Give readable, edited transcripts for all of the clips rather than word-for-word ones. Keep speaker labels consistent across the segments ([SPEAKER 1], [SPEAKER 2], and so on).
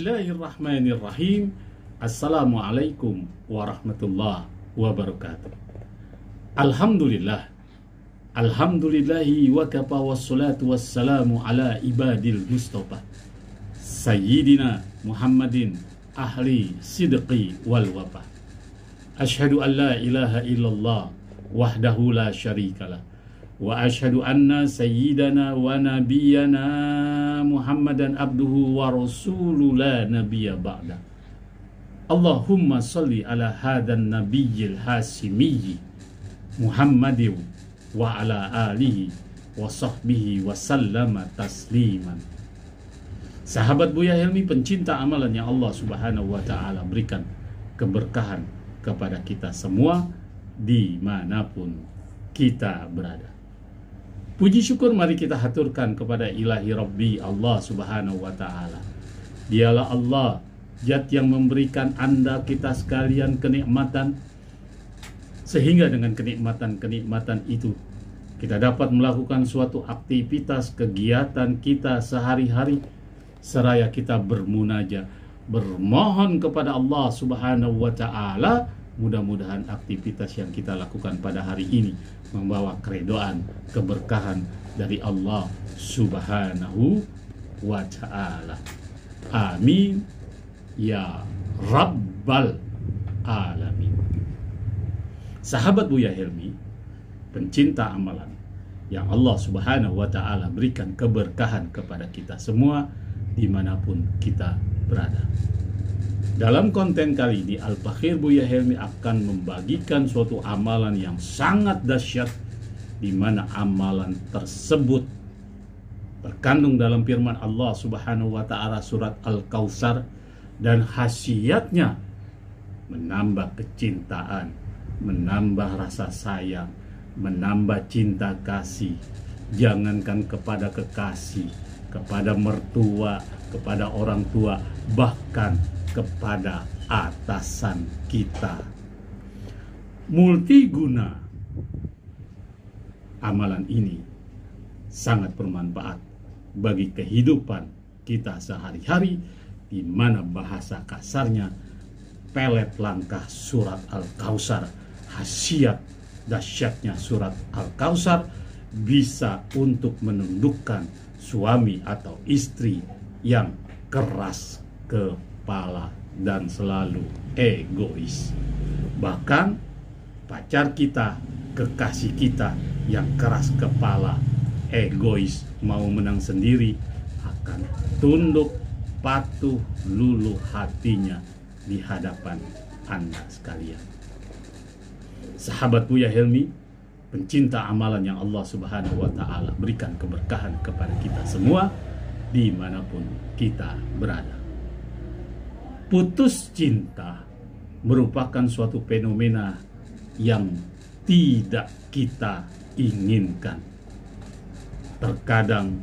[SPEAKER 1] Bismillahirrahmanirrahim. Assalamualaikum warahmatullahi wabarakatuh. Alhamdulillah. Alhamdulillahi wa kafa wassalatu wassalamu ala ibadil mustafa Sayyidina Muhammadin ahli sidqi wal wafa. Ashhadu an la ilaha illallah wahdahu la syarikalah. Wa ashhadu anna sayyidana wa nabiyyana Muhammadan abduhu wa rasuluhu la nabiyya ba'da. Allahumma salli ala hadan nabiyyil hasimiyyi Muhammadin wa ala alihi wa sahbihi wa sallama tasliman. Sahabat Buya Helmi, pencinta amalan yang Allah subhanahu wa ta'ala berikan keberkahan kepada kita semua dimanapun kita berada. Puji syukur mari kita haturkan kepada ilahi Rabbi Allah subhanahu wa ta'ala. Dialah Allah, Zat yang memberikan Anda kita sekalian kenikmatan, sehingga dengan kenikmatan-kenikmatan itu kita dapat melakukan suatu aktivitas kegiatan kita sehari-hari, seraya kita bermunajat, bermohon kepada Allah subhanahu wa ta'ala. Mudah-mudahan aktivitas yang kita lakukan pada hari ini membawa keridhaan, keberkahan dari Allah subhanahu wa ta'ala. Amin ya rabbal alamin. Sahabat Buya Helmi, pencinta amalan yang Allah subhanahu wa ta'ala berikan keberkahan kepada kita semua dimanapun kita berada. Dalam konten kali ini, Al-Fakhir Buya Helmi akan membagikan suatu amalan yang sangat dahsyat, di mana amalan tersebut terkandung dalam firman Allah subhanahu wa ta'ala surat Al-Kautsar, dan khasiatnya menambah kecintaan, menambah rasa sayang, menambah cinta kasih. Jangankan kepada kekasih, kepada mertua, kepada orang tua, bahkan kepada atasan kita. Multiguna amalan ini sangat bermanfaat bagi kehidupan kita sehari-hari, di mana bahasa kasarnya pelet langkah surat Al-Kautsar. Khasiat dahsyatnya surat Al-Kautsar bisa untuk menundukkan suami atau istri yang keras kepala dan selalu egois. Bahkan pacar kita, kekasih kita yang keras kepala, egois, mau menang sendiri, akan tunduk, patuh, luluh hatinya di hadapan Anda sekalian. Sahabat Buya Helmi, pencinta amalan yang Allah subhanahu wa ta'ala berikan keberkahan kepada kita semua dimanapun kita berada. Putus cinta merupakan suatu fenomena yang tidak kita inginkan. Terkadang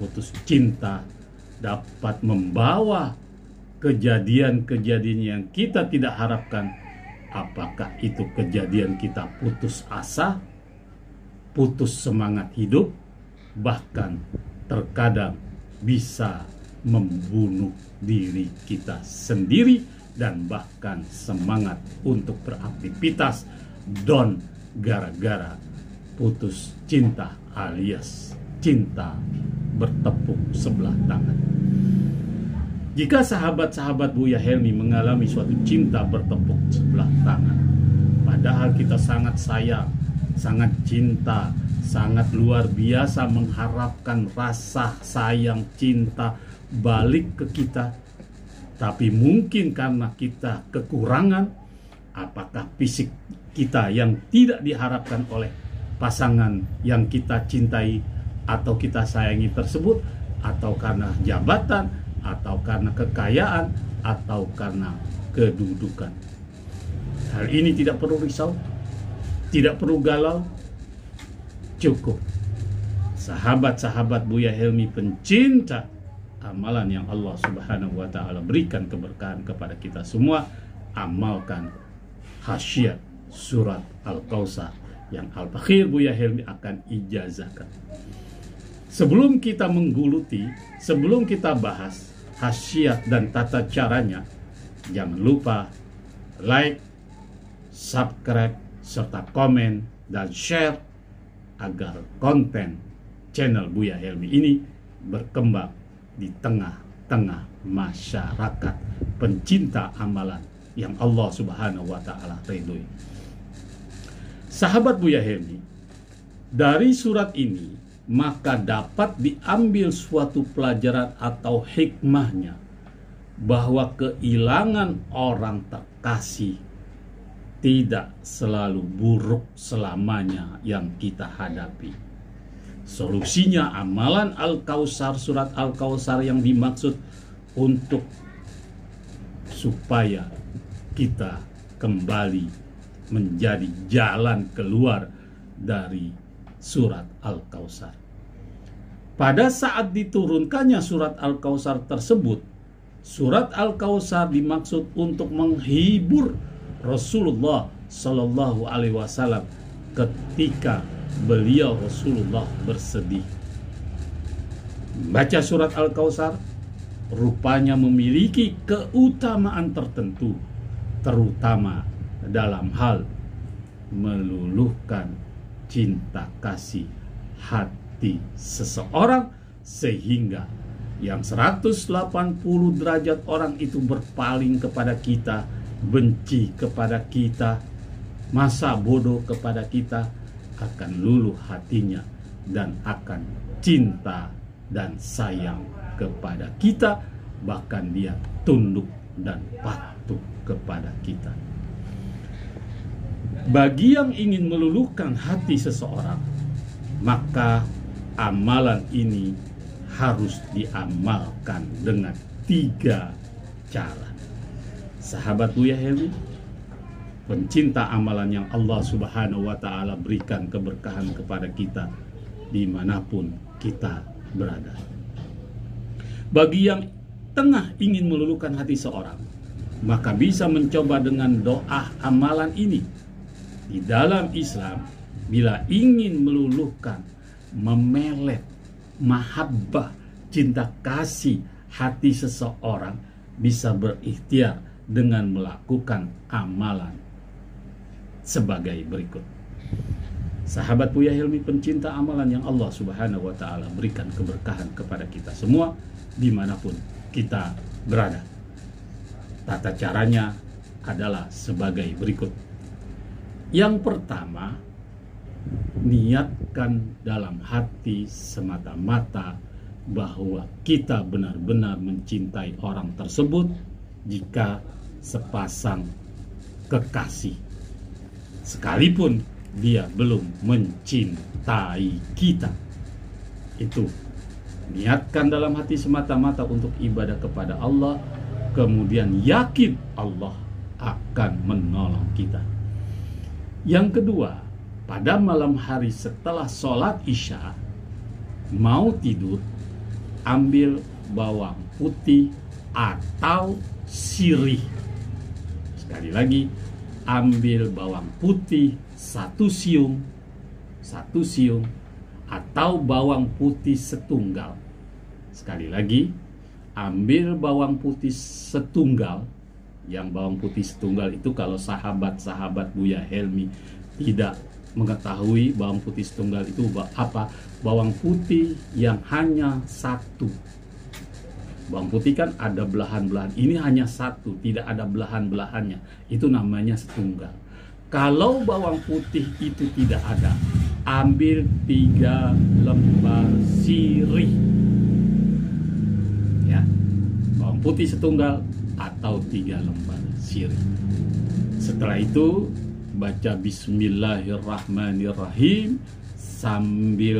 [SPEAKER 1] putus cinta dapat membawa kejadian-kejadian yang kita tidak harapkan. Apakah itu kejadian kita putus asa, putus semangat hidup, bahkan terkadang bisa membunuh diri kita sendiri, dan bahkan semangat untuk beraktivitas down gara-gara putus cinta alias cinta bertepuk sebelah tangan. Jika sahabat-sahabat Buya Helmi mengalami suatu cinta bertepuk sebelah tangan, padahal kita sangat sayang, sangat cinta, sangat luar biasa mengharapkan rasa sayang, cinta balik ke kita, tapi mungkin karena kita kekurangan, apakah fisik kita yang tidak diharapkan oleh pasangan yang kita cintai atau kita sayangi tersebut, atau karena jabatan, atau karena kekayaan, atau karena kedudukan. Hal ini tidak perlu risau, tidak perlu galau. Cukup sahabat-sahabat Buya Helmi, pencinta amalan yang Allah subhanahu wa ta'ala berikan keberkahan kepada kita semua, amalkan khasiat surat Al-Kautsar yang Al-Fakhir Buya Helmi akan ijazahkan. Sebelum kita mengguluti, sebelum kita bahas, khasiat dan tata caranya, jangan lupa like, subscribe, serta komen dan share agar konten channel Buya Helmi ini berkembang di tengah-tengah masyarakat pencinta amalan yang Allah Subhanahu wa Ta'ala ridhoi. Sahabat Buya Helmi, dari surat ini maka dapat diambil suatu pelajaran atau hikmahnya bahwa kehilangan orang terkasih tidak selalu buruk selamanya yang kita hadapi. Solusinya amalan Al-Kautsar, surat Al-Kautsar yang dimaksud untuk supaya kita kembali menjadi jalan keluar dari surat Al-Kautsar. Pada saat diturunkannya surat Al-Kautsar tersebut, surat Al-Kautsar dimaksud untuk menghibur Rasulullah Shallallahu Alaihi Wasallam ketika beliau Rasulullah bersedih. Baca surat Al-Kautsar rupanya memiliki keutamaan tertentu, terutama dalam hal meluluhkan cinta kasih hati seseorang, sehingga yang 180 derajat orang itu berpaling kepada kita, benci kepada kita, masa bodoh kepada kita, akan luluh hatinya dan akan cinta dan sayang kepada kita, bahkan dia tunduk dan patuh kepada kita. Bagi yang ingin meluluhkan hati seseorang, maka amalan ini harus diamalkan dengan 3 cara. Sahabat Buya Helmi, pencinta amalan yang Allah Subhanahu wa Ta'ala berikan keberkahan kepada kita dimanapun kita berada. Bagi yang tengah ingin meluluhkan hati seorang, maka bisa mencoba dengan doa amalan ini. Di dalam Islam, bila ingin meluluhkan, memelet mahabbah, cinta kasih hati seseorang, bisa berikhtiar dengan melakukan amalan sebagai berikut. Sahabat Buya Helmi, pencinta amalan yang Allah Subhanahu wa Ta'ala berikan keberkahan kepada kita semua dimanapun kita berada. Tata caranya adalah sebagai berikut. Yang pertama, niatkan dalam hati semata-mata bahwa kita benar-benar mencintai orang tersebut jika sepasang kekasih, sekalipun dia belum mencintai kita. Itu niatkan dalam hati semata-mata untuk ibadah kepada Allah, kemudian yakin Allah akan menolong kita. Yang kedua, pada malam hari setelah sholat Isya, mau tidur, ambil bawang putih atau sirih. Sekali lagi, ambil bawang putih 1 siung atau bawang putih setunggal. Sekali lagi, ambil bawang putih setunggal. Yang bawang putih setunggal itu kalau sahabat-sahabat Buya Helmi tidak mengetahui bawang putih setunggal itu apa, bawang putih yang hanya 1. Bawang putih kan ada belahan-belahan, ini hanya 1, tidak ada belahan-belahannya, itu namanya setunggal. Kalau bawang putih itu tidak ada, ambil 3 lembar sirih, ya, bawang putih setunggal atau 3 lembar sirih. Setelah itu baca Bismillahirrahmanirrahim sambil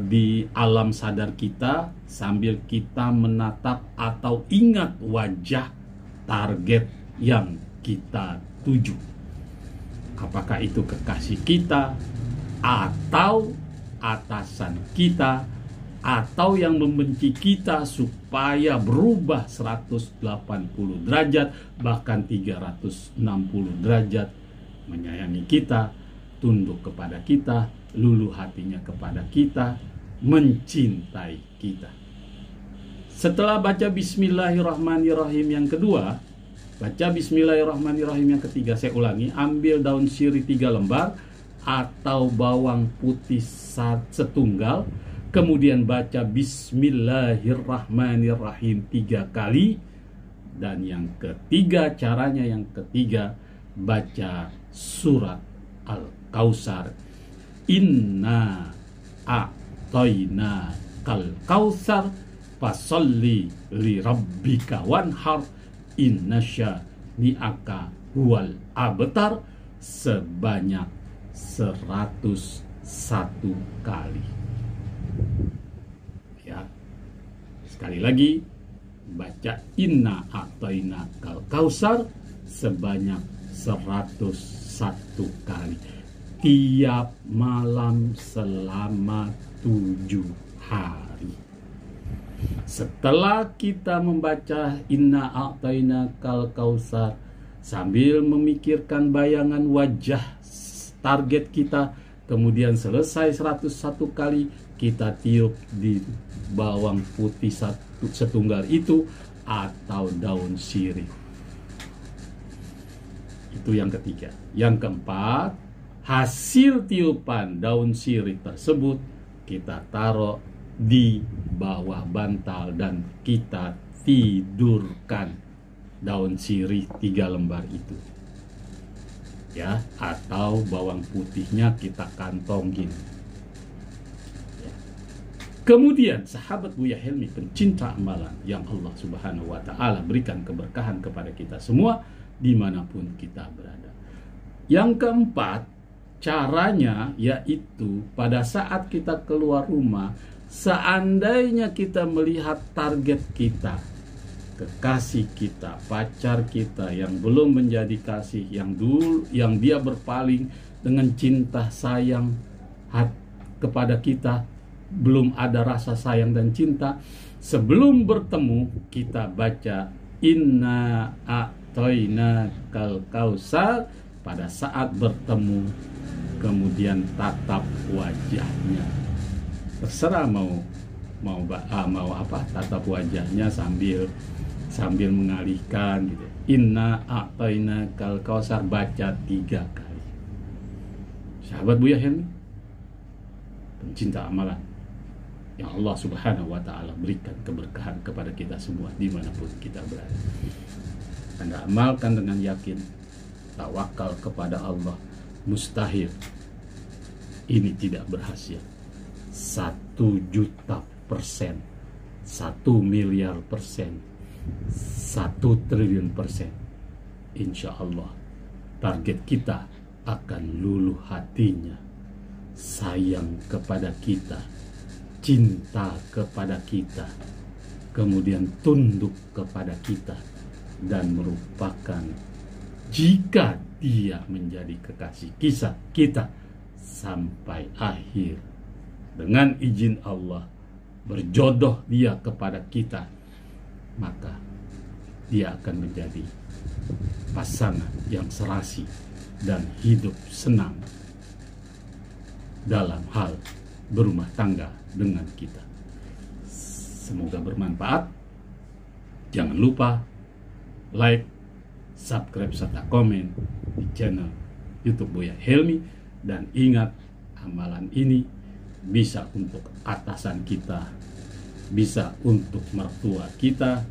[SPEAKER 1] di alam sadar kita, sambil kita menatap atau ingat wajah target yang kita tuju. Apakah itu kekasih kita, atau atasan kita, atau yang membenci kita, supaya berubah 180 derajat, bahkan 360 derajat, menyayangi kita, tunduk kepada kita, luluh hatinya kepada kita, mencintai kita. Setelah baca bismillahirrahmanirrahim yang kedua, baca bismillahirrahmanirrahim yang ketiga, saya ulangi, ambil daun sirih 3 lembar atau bawang putih setunggal, kemudian baca bismillahirrahmanirrahim 3 kali, dan yang ketiga, caranya yang ketiga, baca surat Al-Kautsar. Inna a'toina kal kautsar fasolli li rabbika wanhar innasya ni'aka huwal abtar, sebanyak 101 kali. Ya, sekali lagi, baca inna a'toina kal kautsar sebanyak 101 kali tiap malam selama 7 hari. Setelah kita membaca inna a'taina kal kautsar sambil memikirkan bayangan wajah target kita, kemudian selesai 101 kali, kita tiup di bawang putih setunggal itu atau daun sirih. Itu yang ketiga. Yang keempat, hasil tiupan daun sirih tersebut kita taruh di bawah bantal dan kita tidurkan daun sirih 3 lembar itu, ya, atau bawang putihnya kita kantongin, ya. Kemudian sahabat Buya Helmi, pencinta amalan yang Allah Subhanahu wa Ta'ala berikan keberkahan kepada kita semua dimanapun kita berada. Yang keempat, caranya yaitu pada saat kita keluar rumah, seandainya kita melihat target kita, kekasih kita, pacar kita yang belum menjadi kasih, yang dia berpaling dengan cinta sayang kepada kita, belum ada rasa sayang dan cinta, sebelum bertemu kita baca inna a'toina kal kautsar. Pada saat bertemu, kemudian tatap wajahnya, terserah mau apa, tatap wajahnya sambil mengalihkan gitu. Inna a'taina kal kautsar baca 3 kali. Sahabat Buya Helmi, pencinta amalan yang Allah Subhanahu wa Ta'ala berikan keberkahan kepada kita semua dimanapun kita berada. Anda amalkan dengan yakin, tawakal kepada Allah. Mustahil ini tidak berhasil. 1.000.000%, 1 miliar persen, 1 triliun persen, insya Allah target kita akan luluh hatinya, sayang kepada kita, cinta kepada kita, kemudian tunduk kepada kita, dan merupakan, jika dia menjadi kekasih kita sampai akhir, dengan izin Allah berjodoh dia kepada kita, maka dia akan menjadi pasangan yang serasi dan hidup senang dalam hal berumah tangga dengan kita. Semoga bermanfaat. Jangan lupa like, subscribe, serta komen di channel YouTube Buya Helmi. Dan ingat, amalan ini bisa untuk atasan kita, bisa untuk mertua kita,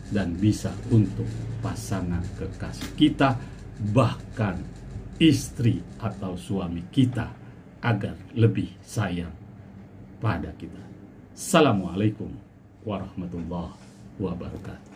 [SPEAKER 1] dan bisa untuk pasangan kekasih kita, bahkan istri atau suami kita, agar lebih sayang pada kita. Assalamualaikum warahmatullahi wabarakatuh.